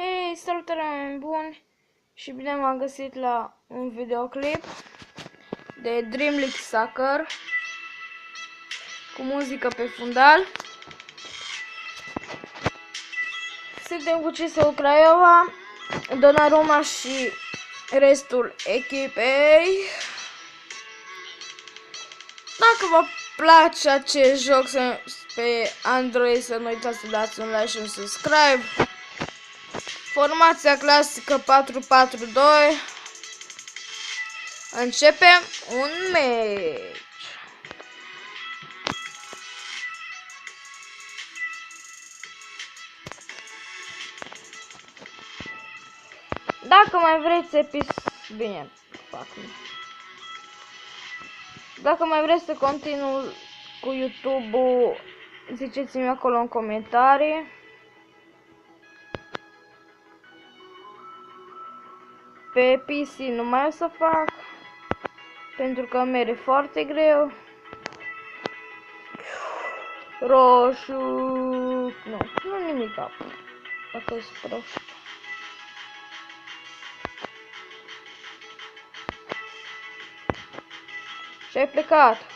Hei, salutare oameni buni și bine m-am găsit la un videoclip de Dream League Soccer cu muzică pe fundal. Suntem cu CSU Craiova, Donnarumma și restul echipei. Dacă vă place acest joc pe Android, să nu uitați să dați un like și un subscribe. Formația clasică 4-4-2. Începem un meci. Dacă mai vreți bine, Dacă mai vreți să continu cu YouTube-ul, ziceți-mi acolo în comentarii. Pe PC nu mai o să fac, pentru că merge foarte greu. Roșu. Nu nimic. Dacă e prost. Și ai plecat.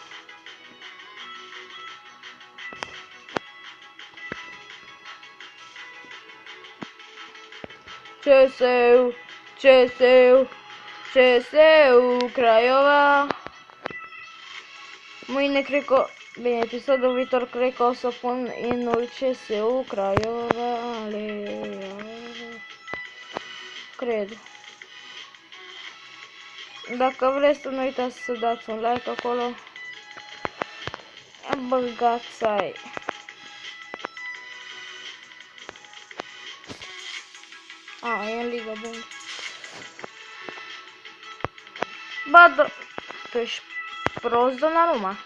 CSU Craiova. Mâine cred că, bine, episodul viitor cred că o să pun inul CSU Craiova. Cred. Dacă vreți să nu uitați să dați un like acolo. Băgați ai. E în Liga Bun. Bă, tu ești prost, Donnarumma.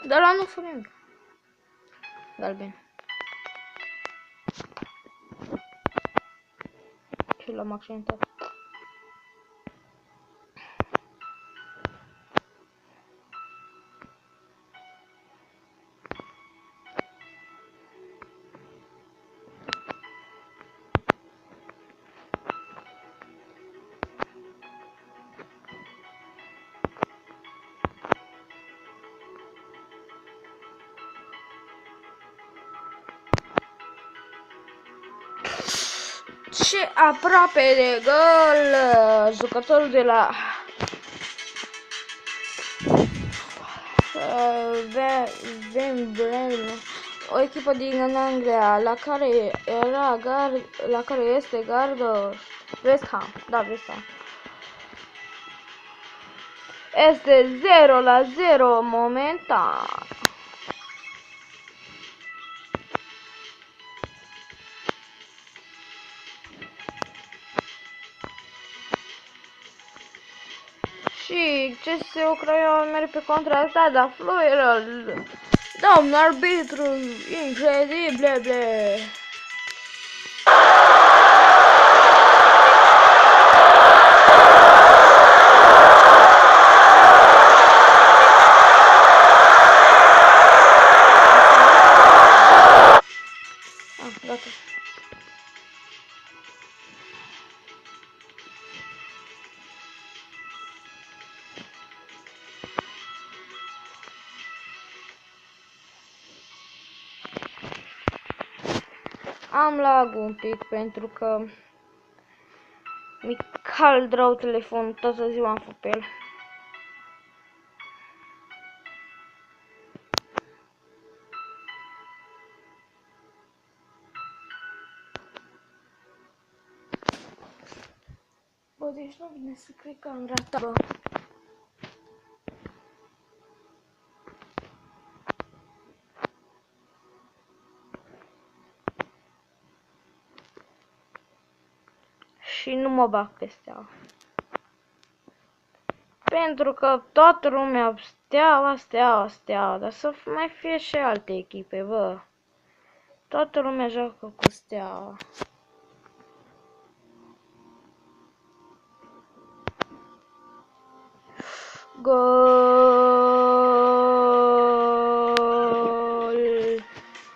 Dar la nu fără nimic. Galben. Și l-am accidentat. Și aproape de gol, jucătorul de la o echipă din Anglia, la care este gardă West Ham, West Ham. Este 0-0 momentan. Și CSU Craiova merge pe contra asta, dar fluieră. Domnul arbitru, incredibil. Gata. Am lag un pic pentru că mi cald rău telefonul, toată ziua am făcut pe el. Bă, deci nu vine să cred că am ratat, bă. Și nu mă bag pe Steaua. Pentru că toată lumea Steaua, dar să mai fie și alte echipe, bă. Toată lumea joacă cu Steaua. Gol!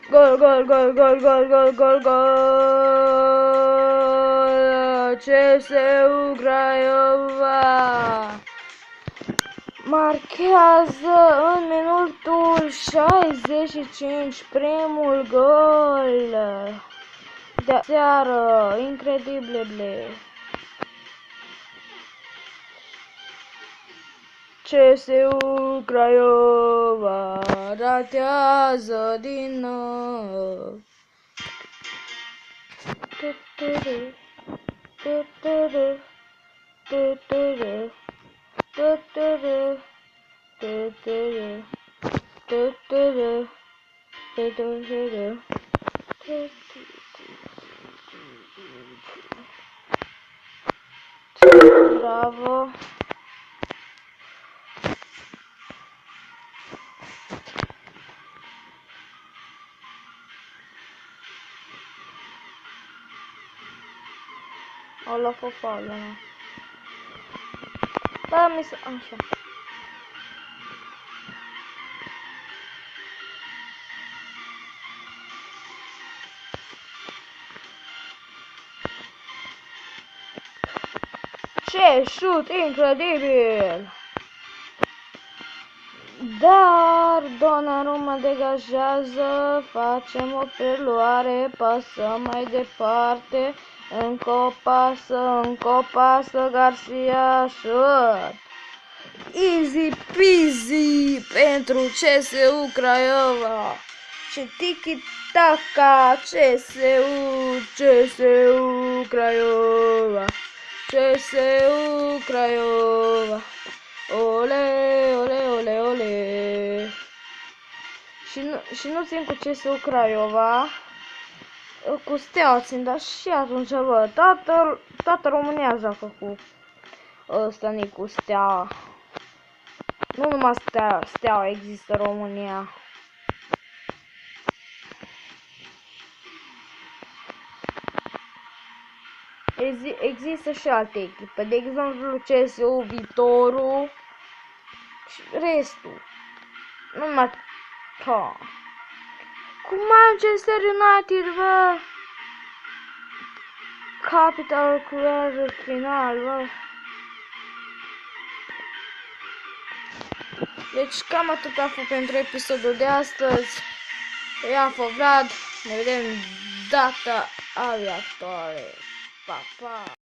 Gol! CSU Craiova marchează în minutul 65 primul gol de seară, incredibil. CSU Craiova ratează din nou. Bravo. O luat o faulă, mă. Da, mi se... Așa. Ce șut incredibil! Dar Donnarumma degajează, facem o preluare, pasăm mai departe, încă o pasă, Garcia, șut! Easy peasy pentru CSU Craiova! Ce tiki-taka, CSU Craiova! CSU Craiova! Ole, ole, ole, ole! Și nu țin cu CSU Craiova, cu Steaua țin, dar și atunci, bă, toată România joacă cu ăsta, cu Steaua. Nu numai Steaua există în România. Există și alte echipe, de exemplu CSU, Viitorul și restul. Numai cu Manchester United, bă! Capital Club final, bă! Deci cam atât a fost pentru episodul de astăzi. Eu am fost Vlad, ne vedem data viitoare. Pa, pa!